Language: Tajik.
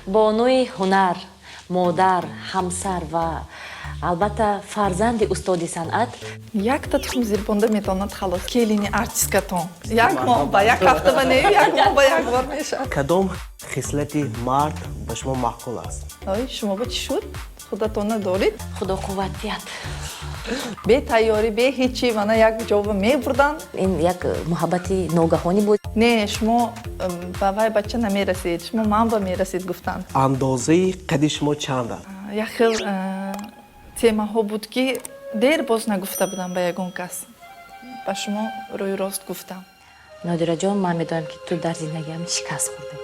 бонуи ҳунар, модар, ҳамсар ва албатта фарзанди устоди санъат. Якта тухм зирбонда метавонад халос келини артисткатон. Як моҳ ба як ҳафта ва не, як моҳ ба як бор мешавад. кадом хислати мард ба шумо маъқул аст? Ой, шумо ба чӣ шуд? Худатон надорид? худо қувватият. Бе тайёрӣ, бе ҳеҷ чӣ мана як ҷоба мебурданд? ин як муҳаббати ногаҳонӣ буд. Не, шумо ба вай бача намерасед, шумо ман ба мерасед гуфтанд. андозаи қадди шумо чанд аст? Як хел темаҳо буд ки дер боз нагуфта будам ба ягон кас. Ба шумо рӯи рост гуфтам. нодираҷон, ман медонам ки ту дар зиндагиам шикаст хӯрдӣ.